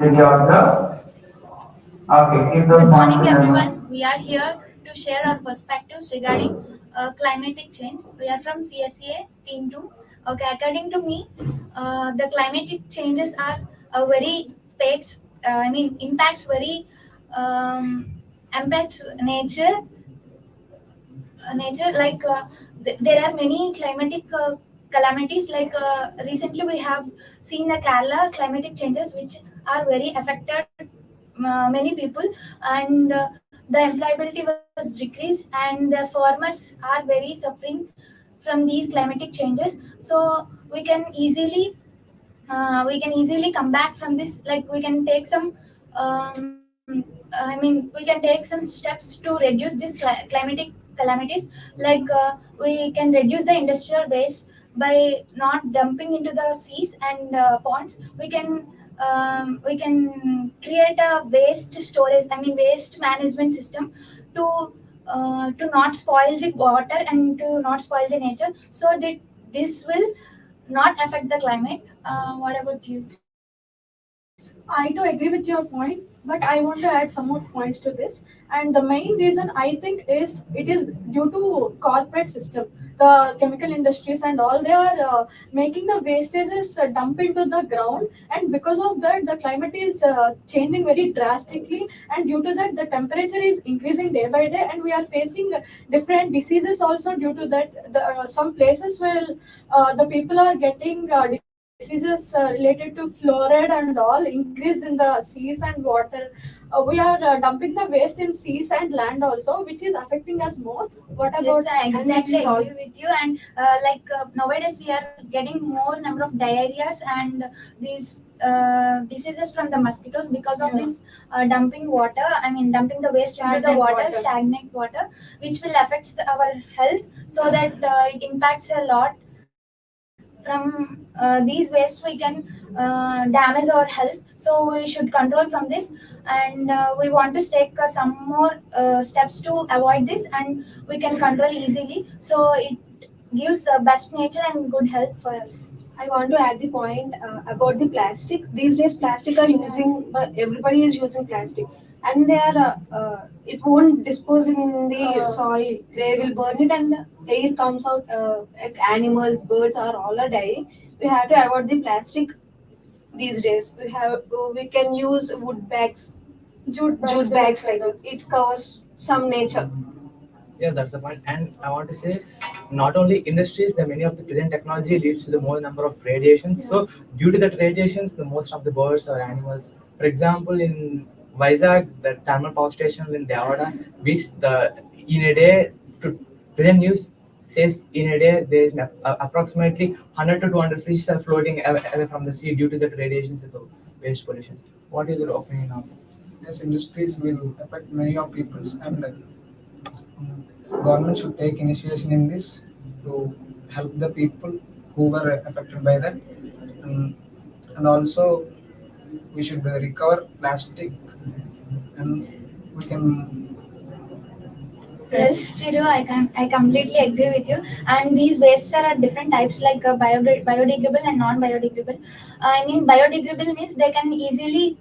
Did you observe? Okay, keep those Good points morning, in your mind. everyone. We are here to share our perspectives regarding climatic change. We are from CSE-A Team 2. Okay, according to me, the climatic changes are very impacts very impacts nature there are many climatic calamities recently we have seen the Kerala climatic changes which are very affected many people and the employability was decreased and the farmers are very suffering from these climatic changes, so we can easily come back from this. Like we can take some we can take some steps to reduce these climatic calamities. We can reduce the industrial waste by not dumping into the seas and ponds. We can create a waste storage, waste management system to not spoil the water and to not spoil the nature, so that this will not affect the climate. What about you? I do agree with your point, but I want to add some more points to this. And the main reason I think is it is due to corporate system. The chemical industries and all, they are making the wastages dump into the ground, and because of that, the climate is changing very drastically. And due to that, the temperature is increasing day by day, and we are facing different diseases also due to that. Some places where the people are getting diseases related to fluoride and all increase in the seas and water. We are dumping the waste in seas and land also, which is affecting us more. What Yes, about I and which exactly is all agree with you. And nowadays we are getting more number of diarrheas and these diseases from the mosquitoes because of this dumping water. Dumping the waste into the stagnant water, water. stagnant water, which will affect our health. So that it impacts a lot. From these wastes we can damage our health, so we should control from this. And we want to take some more steps to avoid this, and we can control easily, so it gives best nature and good health for us. I want to add the point about the plastic. These days, plastic are using, but everybody is using plastic, and they are. It won't dispose in the soil. They will burn it, and the air comes out. Like animals, birds are all are dying. We have to avoid the plastic these days. We can use wood bags, jute bags like that. It covers some nature. Yeah, that's the point. And I want to say, not only industries, the many of the present technology leads to the more number of radiations. So due to that radiations, the most of the birds or animals, for example, in Vizag, the thermal power station in Devada, which in a day, to present news says in a day there is approximately 100 to 200 fish are floating away from the sea due to the radiations and the waste pollution. What is your opinion on that? Yes, industries will affect many of peoples, and government should take initiation in this to help the people who were affected by that. Um, and also we should recover plastic, and we can. Yes, Chiru, I completely agree with you. And these wastes are at different types, like biodegradable and non-biodegradable. Biodegradable means they can easily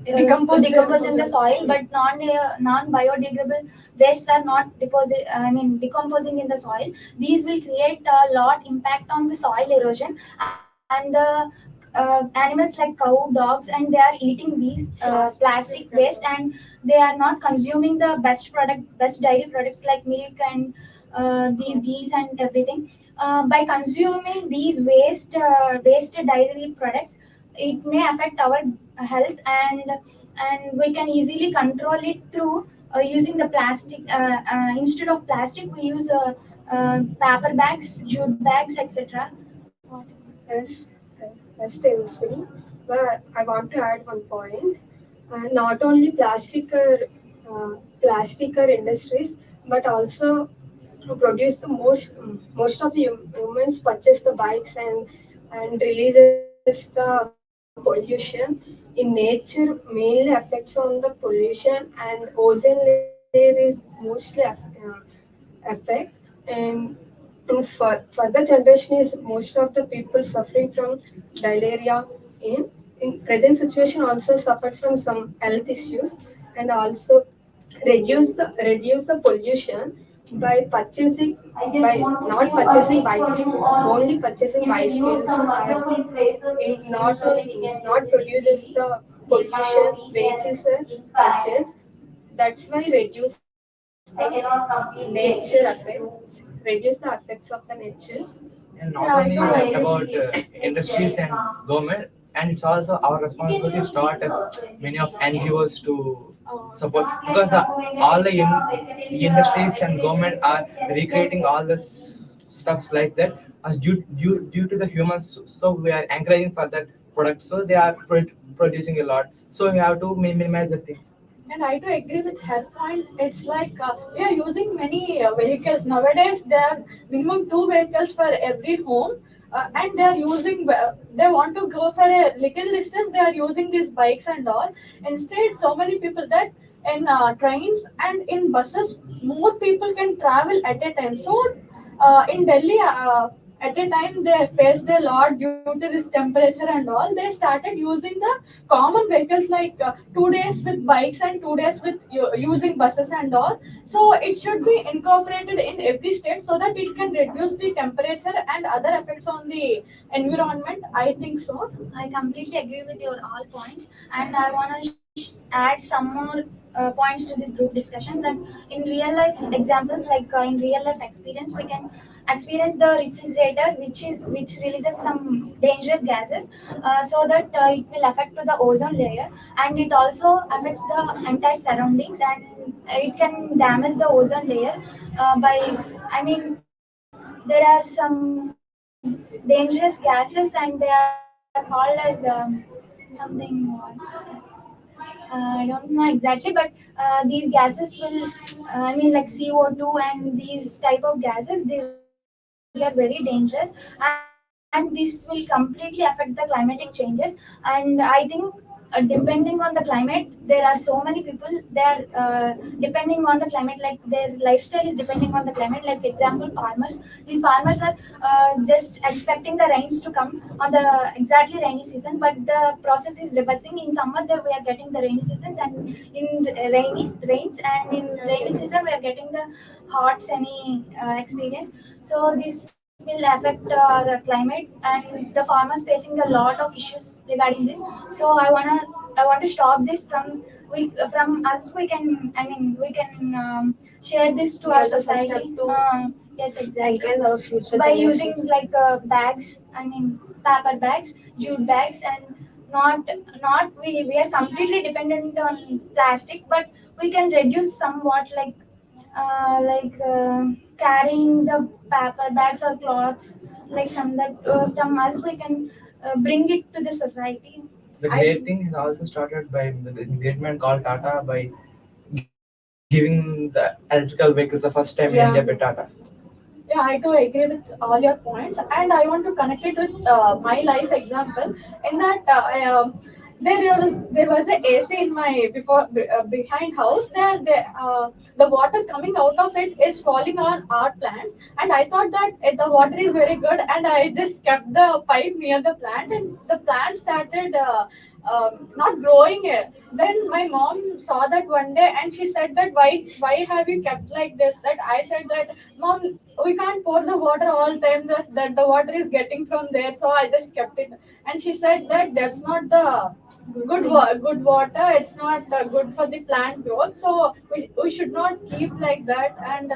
decompose in the soil, but non-biodegradable wastes are not decomposing in the soil. These will create a lot impact on the soil erosion, and the animals like cow, dogs, and they are eating these plastic waste, and they are not consuming the best dairy products like milk and these geese and everything. By consuming these waste dairy products, it may affect our health, and we can easily control it through using the plastic. Instead of plastic, we use paper bags, jute bags, etc. Yes, yes, Tejaswini. But I want to add one point. Not only plastic or industries, but also to produce the most of the humans purchase the bikes and releases the pollution in nature, mainly affects on the pollution, and ozone layer is mostly affect. And further generation is most of the people suffering from diarrhea in in present situation also suffered from some health issues, and also reduce the pollution by purchasing by not purchasing bikes, only purchasing bicycles, and not produces the pollution vehicles are purchased. That's why reduce the nature effects, reduce the effects of the nature. And not Yeah, I only do agree. about industries and government, and it's also our responsibility to start many of NGOs to support, because all the industries and government are recreating all this stuffs like that as due to the humans, so we are encouraging for that product, so they are producing a lot, so we have to minimize the thing. And I do agree with her point. It's like we are using many vehicles nowadays. There are minimum two vehicles for every home, and they are using. They want to go for a little distance. They are using these bikes and all. Instead, so many people that in trains and in buses, more people can travel at a time. So, in Delhi. At a time they faced a lot due to this temperature and all. They started using the common vehicles like 2 days with bikes and 2 days with using buses and all. So it should be incorporated in every state so that it can reduce the temperature and other effects on the environment. I think so. I completely agree with your all points, and I want to add some more points to this group discussion. That in real life examples, like in real life experience, we can experience the refrigerator, which releases some dangerous gases, so that it will affect to the ozone layer, and it also affects the entire surroundings, and it can damage the ozone layer by. I mean, there are some dangerous gases, and they are called as something. I don't know exactly, but these gases will, I mean, like CO2 and these type of gases, these are very dangerous, and this will completely affect the climatic changes. And I think depending on the climate, there are so many people, they are depending on the climate, like their lifestyle is depending on the climate. Like example, farmers. These farmers are just expecting the rains to come on the exactly rainy season, but the process is reversing. In summer we are getting the rainy seasons, and in rainy rains, and in rainy season we are getting the hot sunny experience. So this will affect the climate, and the farmers facing a lot of issues regarding this. So I want to stop this from us. We can, I mean, we can share this to our As a first step society. to Yes, exactly. encourage our future By using generations. like bags, I mean paper bags, jute bags, and not we are completely dependent on plastic, but we can reduce somewhat, carrying the paper bags or cloths, like some that from us we can bring it to the society. The great thing has also started by the great man called Tata by giving the electrical vehicles the first time in India by Tata. Yeah, I do agree with all your points, and I want to connect it with my life example. In that, there was a AC in my behind house. The water coming out of it is falling on our plants, and I thought that the water is very good, and I just kept the pipe near the plant, and the plant started. Not growing it. Then my mom saw that one day, and she said that why have you kept like this? That I said that, mom, we can't pour the water all time, that the water is getting from there, so I just kept it. And she said that that's not the good water. It's not good for the plant growth, so we should not keep like that. And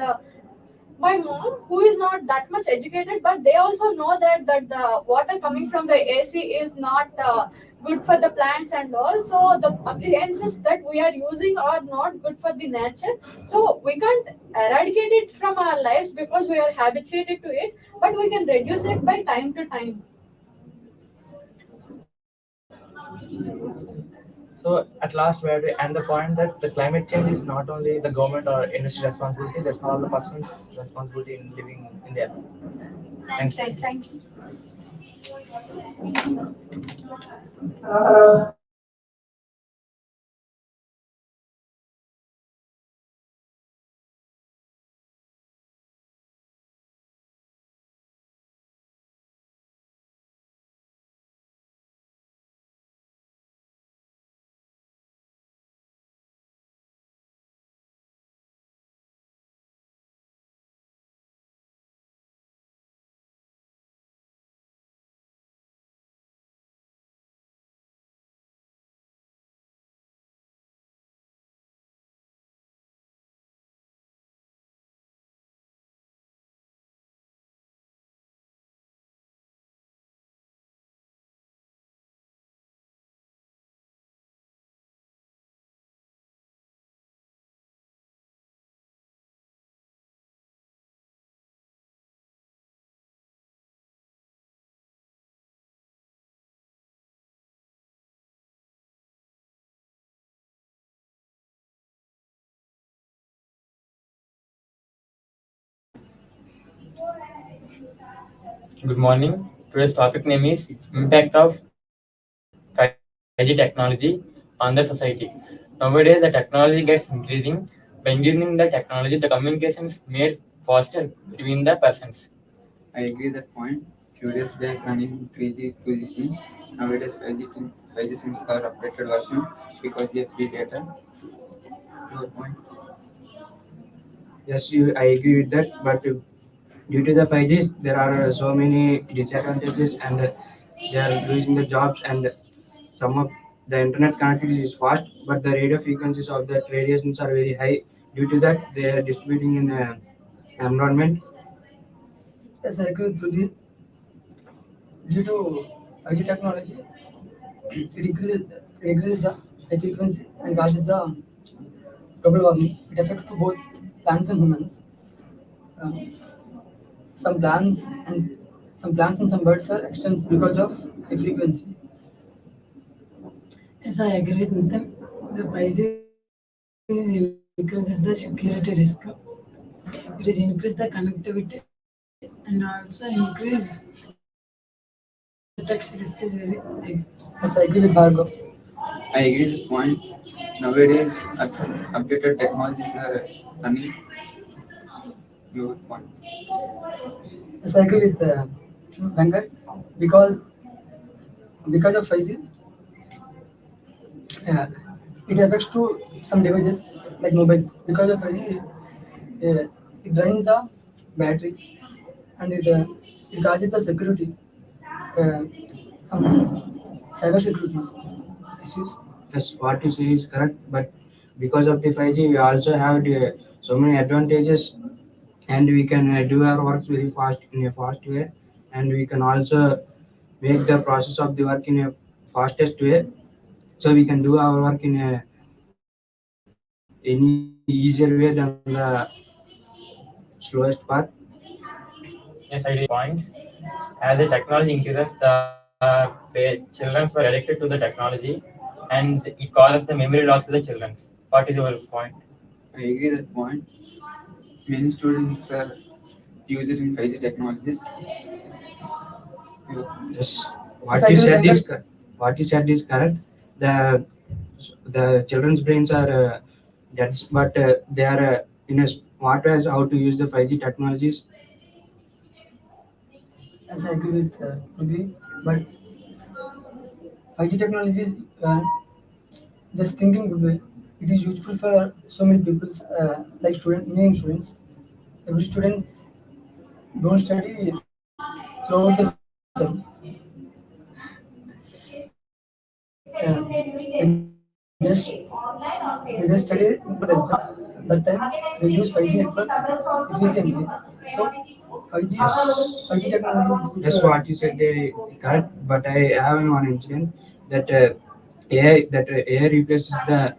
my mom, who is not that much educated, but they also know that the water coming from the AC is not good for the plants and all. So the appliances that we are using are not good for the nature. So we can't eradicate it from our lives because we are habituated to it, but we can reduce it by time to time. So at last, we have to end the point that the climate change is not only the government or industry responsibility; that's all the person's responsibility in living in India. Thank you. Thank you. Good morning. Today's topic name is impact of 5G technology on the society. Nowadays, the technology gets increasing. By increasing the technology, the communication is made faster between the persons. I agree that point. Few days back running 3G 2G SIMs. Nowadays 5G SIMs are updated version because they free data. Your point. Yes, I agree with that. But due to the 5G, there are so many disadvantages, and they are losing the jobs. And some of the internet connectivity is fast, but the radio frequencies of that radiations are very high. Due to that, they are distributing in environment. Yes, I agree with Prudhi. Due to 5G technology, it increases the high frequency and causes the global warming. It affects to both plants and humans. Um, some plants and some birds are extinct because of high frequency. Yes, I agree with them. The 5G increases the security risk. It is increase the connectivity and also increase data tax risk is very high. Yes, I agree with Bhargav. I agree with point. Nowadays updated technologies are running. Your point. Yes, I agree with Venkat because of 5G, uh, it affects to some devices like mobiles. Because of 5G, it drains the battery and it causes the security, uh, some cyber security issues. Yes, what you say is correct, but because of the 5G, we also have so many advantages, and we can do our work very fast in a fast way, and we can also make the process of the work in a fastest way, so we can do our work in a any easier way than the slowest path. Yes, I agree with your points. As the technology increases, children were addicted to the technology, and it causes the memory loss to the children. What is your point? I agree that point. Many students are using 5G technologies. Your Yes, what you said is correct. The the children's brains are dead, but they are in a smart ways how to use the 5G technologies. Yes, I agree with Prithvi, but 5G technology is just thinking good way. It is useful for so many people, like many students. Every student don't study throughout the sem. They just study for the exam. That time they use 5G network efficiently. So 5G is 5G technology is good. That's what you said, correct. But I have one incident that AI replaces the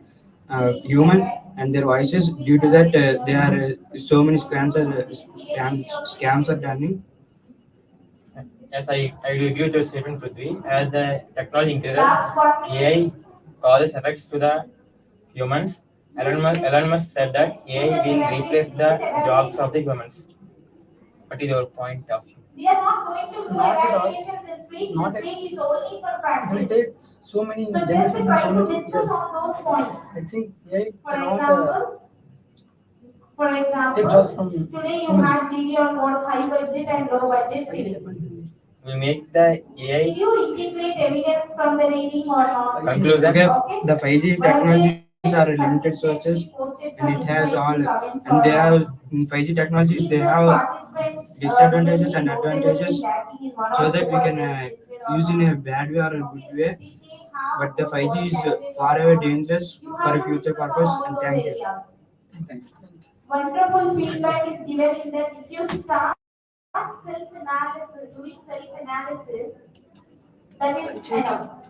human and their voices. Due to that, there are so many scams are done. Yes, I do agree with your statement, Prithvi. As the technology increases, AI causes effects to the humans. Elon Musk said that AI will replace the jobs of the humans. What is your point of view? We are not going to do Not at all. evaluation this week. Not This at, week is only for it will practice. take so many So just generations to and try so to many discuss years. on those points. I think AI For cannot example, take jobs from today you humans. had video on what high budget and low budget is. We make the Did you integrate evidence from the reading or not? conclusion. Okay, Okay. the 5G technologies are limited sources, and it has all, and they have in 5G technologies they have disadvantages and advantages, so that we can use in a bad way or a good way. But the 5G is far away dangerous for a future purpose. And thank you. Thank you. Wonderful feedback is given in that if you start self-analysis, doing self-analysis, that is enough.